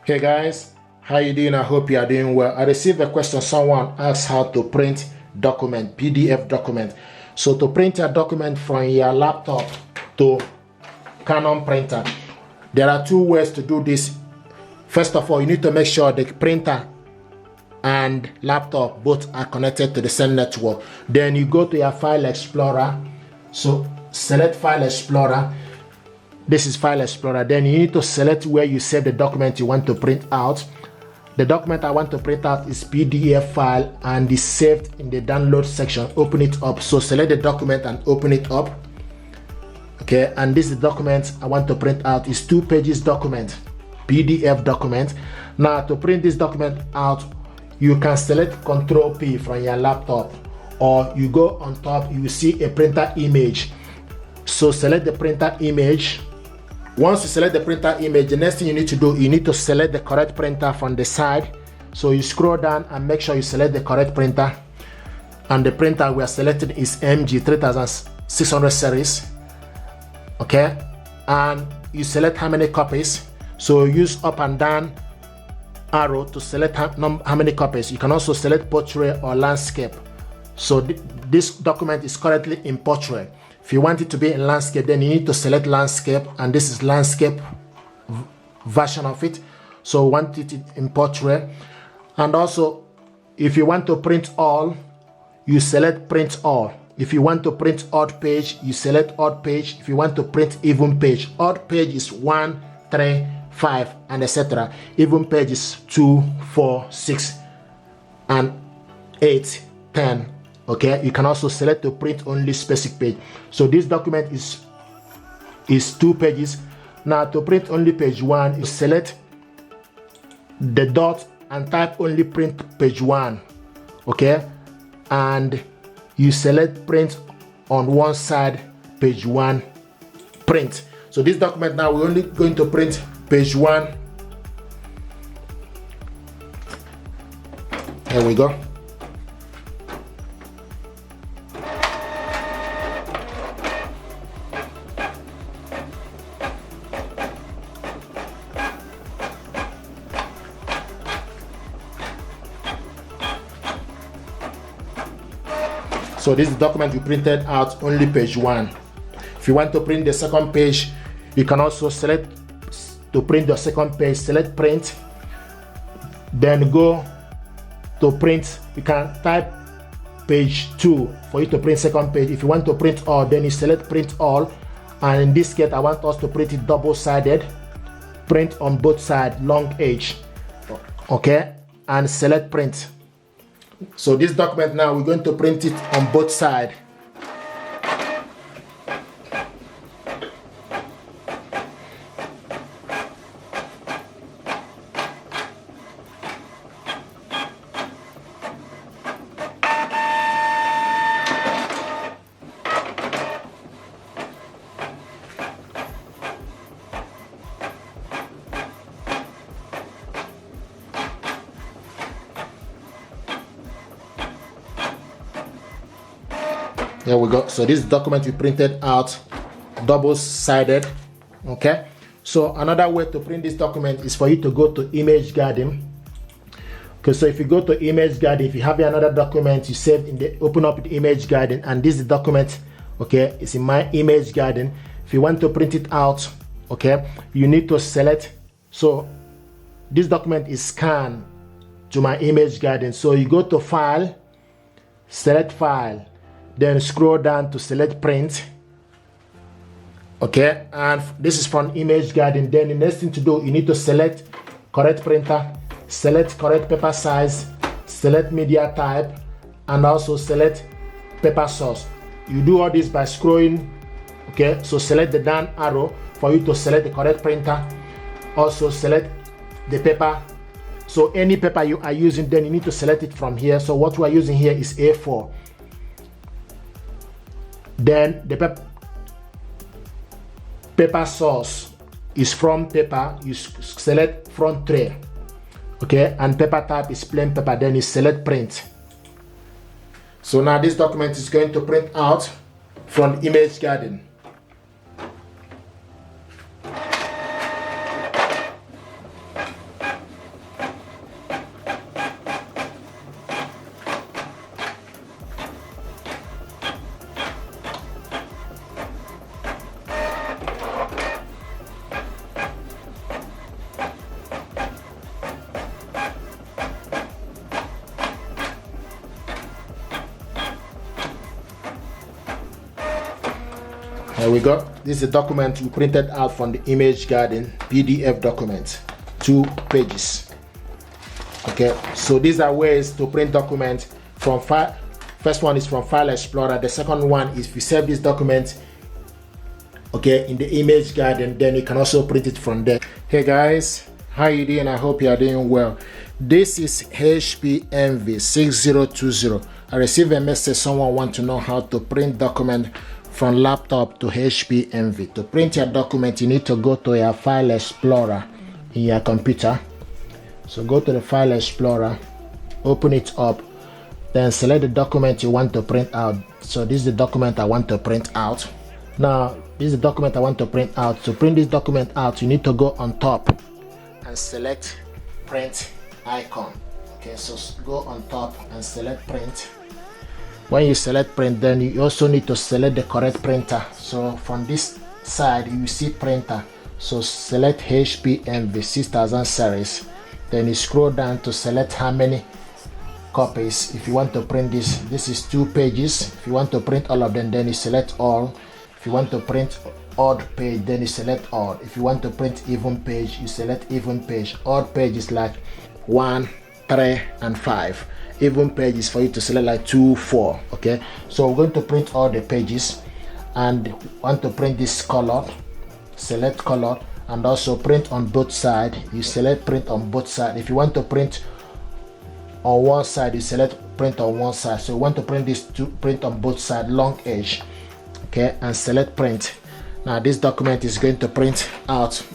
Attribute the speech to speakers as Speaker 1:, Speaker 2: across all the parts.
Speaker 1: Hey guys, how you doing? I hope you are doing well. I received a question. Someone asked how to print document, PDF document. So to print a document from your laptop to Canon printer, there are two ways to do this. First of all, you need to make sure the printer and laptop both are connected to the same network. Then you go to your file explorer. So select file explorer. This is file explorer. Then you need to select where you save the document you want to print out. The document I want to print out is PDF file and is saved in the download section. Open it up. So select the document and open it up. Okay, and this is the document I want to print out. Is 2 pages document, PDF document. Now to print this document out, you can select Ctrl P from your laptop, or you go on top, you will see a printer image. So select the printer image. Once you select the printer image, the next thing you need to do, you need to select the correct printer from the side. So you scroll down and make sure you select the correct printer. And the printer we are selecting is MG 3600 series. Okay, and you select how many copies. So use up and down arrow to select how many copies. You can also select portrait or landscape. So this document is currently in portrait. If you want it to be in landscape, then you need to select landscape, and this is landscape version of it. So want it in portrait. And also, if you want to print all, you select print all. If you want to print odd page, you select odd page. If you want to print even page, odd page is 1, 3, 5, and etc. Even page is 2, 4, 6, and 8, 10. Okay, you can also select to print only specific page. So this document is 2 pages. Now to print only page 1, you select the dot and type only print page 1. Okay, and you select print on one side, page 1, print. So this document now we're only going to print page 1. Here we go. So this is the document we printed out, only page 1. If you want to print the second page, you can also select to print the second page, select print, then go to print. You can type page 2 for you to print second page. If you want to print all, then you select print all, and in this case I want us to print it double-sided, print on both sides, long edge. Okay, and select print. So this document now we're going to print it on both sides. There we go. So this document we printed out double-sided. Okay, so another way to print this document is for you to go to Image Garden. Okay, so if you go to Image Garden, if you have another document you saved in the, open up the Image Garden, and this is the document. Okay, it's in my Image Garden. If you want to print it out, okay, you need to select. So this document is scanned to my Image Garden. So you go to File, select File, then scroll down to select print. Okay, and this is from Image Garden. Then the next thing to do, you need to select correct printer, select correct paper size, select media type, and also select paper source. You do all this by scrolling. Okay, so select the down arrow for you to select the correct printer. Also select the paper. So any paper you are using, then you need to select it from here. So what we are using here is A4. Then the paper source is from paper. You select front tray. Okay, and paper type is plain paper. Then you select print. So now this document is going to print out from Image Garden. Here we go. This is a document we printed out from the Image Garden PDF document, 2 pages. Okay, so these are ways to print documents from file. First one is from File Explorer. The second one is if you save this document, okay, in the Image Garden, then you can also print it from there. Hey guys, how you doing? I hope you are doing well. This is HP Envy 6020. I received a message. Someone want to know how to print document from laptop to HP Envy. To print your document, you need to go to your File Explorer in your computer. So go to the File Explorer, open it up, then select the document you want to print out. So this is the document I want to print out. Now, this is the document I want to print out. To print this document out, you need to go on top and select print icon. Okay, so go on top and select print. When you select print, then you also need to select the correct printer. So from this side, you see printer. So select HP Envy 6000 series. Then you scroll down to select how many copies. If you want to print this is 2 pages. If you want to print all of them, then you select all. If you want to print odd page, then you select odd. If you want to print even page, you select even page. Odd page is like 1, 3, and 5. Even page is for you to select like 2, 4. Okay, so we're going to print all the pages, and want to print this color. Select color, and also print on both sides. You select print on both sides. If you want to print on one side, you select print on one side. So you want to print this to print on both sides, long edge. Okay, and select print. Now this document is going to print out.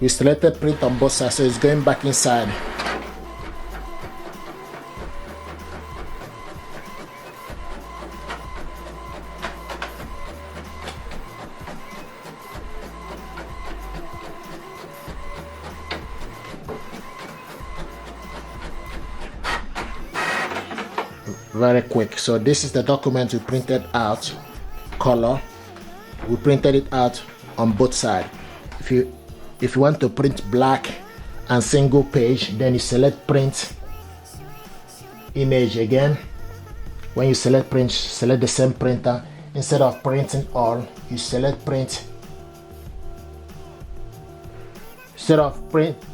Speaker 1: We selected print on both sides, so it's going back inside. Very quick. So this is the document we printed out. Color. We printed it out on both sides. If you want to print black and single page, then you select print image again. When you select print, select the same printer. Instead of printing all, you select print. Instead of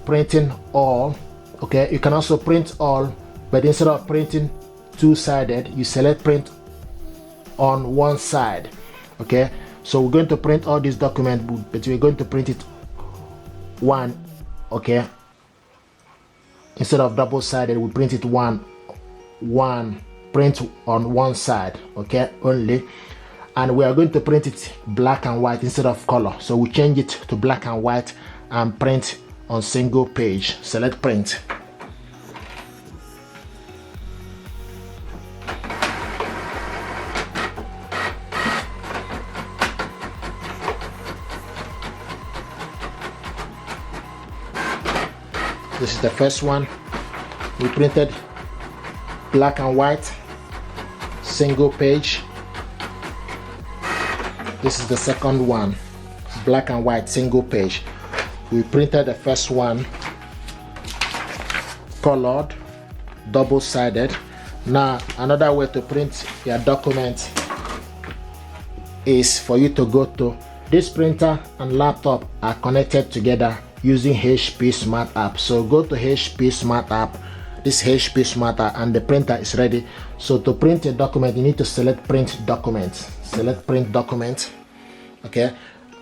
Speaker 1: printing all, okay, you can also print all, but instead of printing two-sided, you select print on one side. Okay, so we're going to print all this document, but we're going to print it one. Okay, instead of double-sided, we print it one print on one side. Okay, only. And we are going to print it black and white instead of color, so we change it to black and white and print on single page. Select print. This is the first one. We printed black and white, single page. This is the second one, black and white, single page. We printed the first one, colored, double-sided. Now, another way to print your document is for you to go to this printer and laptop are connected together using HP Smart App. So go to HP Smart App, this HP Smart App, and the printer is ready. So to print a document, you need to select print document. Select print document, okay,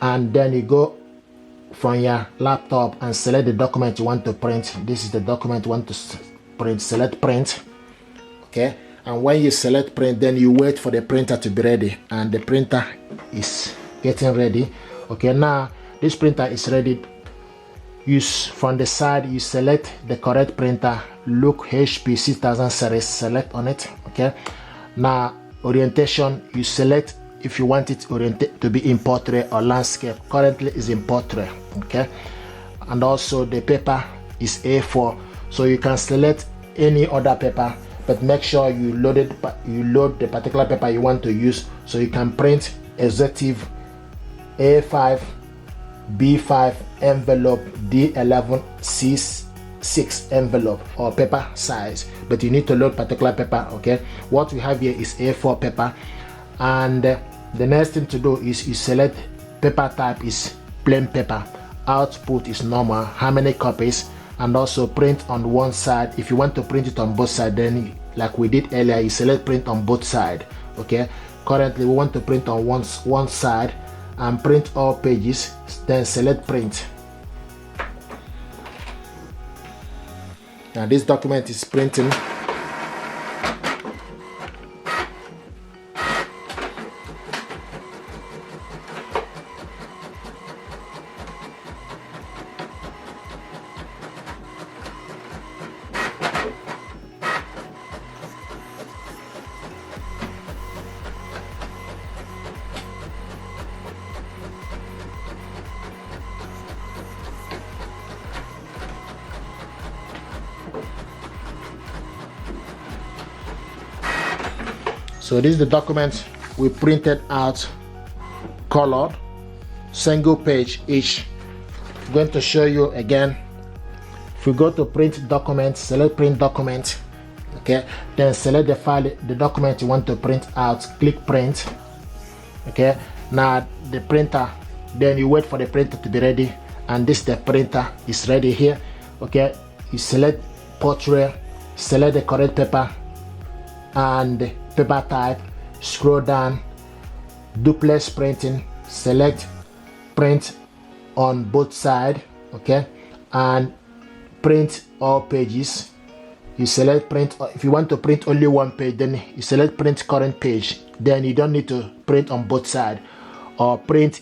Speaker 1: and then you go from your laptop and select the document you want to print. This is the document you want to print. Select print, okay, and when you select print, then you wait for the printer to be ready, and the printer is getting ready. Okay, now this printer is ready. Use from the side, you select the correct printer. Look HP 6000 series, select on it. Okay, now orientation, you select if you want it oriented to be in portrait or landscape. Currently is in portrait, okay? And also the paper is A4, so you can select any other paper, but make sure you load the particular paper you want to use, so you can print executive A5, B5 envelope, D11, C6 envelope or paper size, but you need to load particular paper, okay? What we have here is A4 paper, and the next thing to do is you select paper type is plain paper, output is normal, how many copies, and also print on one side. If you want to print it on both sides, then like we did earlier, you select print on both sides, okay? Currently we want to print on one side and print all pages, then select print. Now this document is printing. So this is the document we printed out, colored, single page each. I'm going to show you again. If we go to print document, select print document, okay, then select the file, the document you want to print out, click print, okay. Now the printer, then you wait for the printer to be ready, and this the printer is ready here, okay. You select portrait, select the correct paper and paper type, scroll down, duplex printing, select print on both sides, okay, and print all pages. You select print. If you want to print only one page, then you select print current page, then you don't need to print on both sides. Or print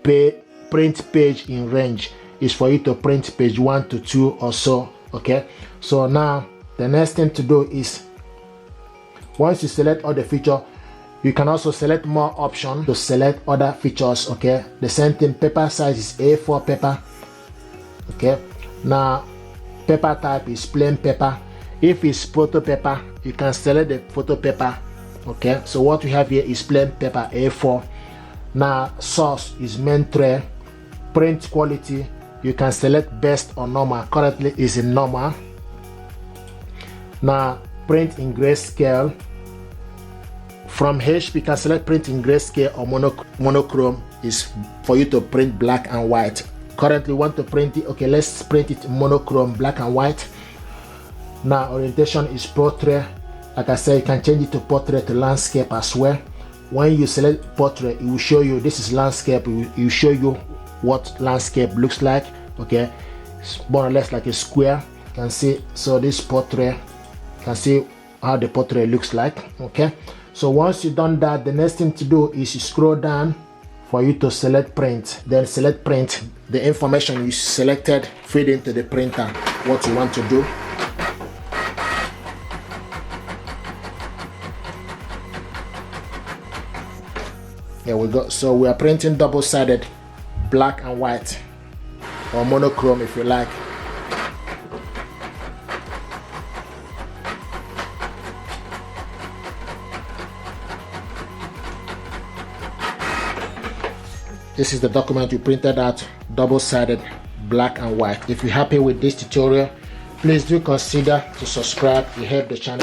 Speaker 1: page in range is for you to print page 1 to 2 or so, okay. So now the next thing to do is, once you select all the feature, you can also select more options to select other features, okay. The same thing, paper size is A4 paper, okay. Now paper type is plain paper. If it's photo paper, you can select the photo paper, okay. So what we have here is plain paper A4. Now source is main tray. Print quality, you can select best or normal. Currently is in normal. Now print in grayscale. From HP, you can select print in grayscale or monochrome is for you to print black and white. Currently want to print it, okay, let's print it monochrome, black and white. Now orientation is portrait. Like I said, you can change it to portrait to landscape as well. When you select portrait, it will show you this is landscape. It will show you what landscape looks like, okay. It's more or less like a square, you can see. So this portrait, you can see how the portrait looks like, okay. So once you've done that, the next thing to do is you scroll down for you to select print. Then select print. The information you selected, feed into the printer what you want to do. There we go. So we are printing double-sided, black and white, or monochrome if you like. This is the document you printed out, double-sided, black and white. If you're happy with this tutorial, please do consider to subscribe. You help the channel.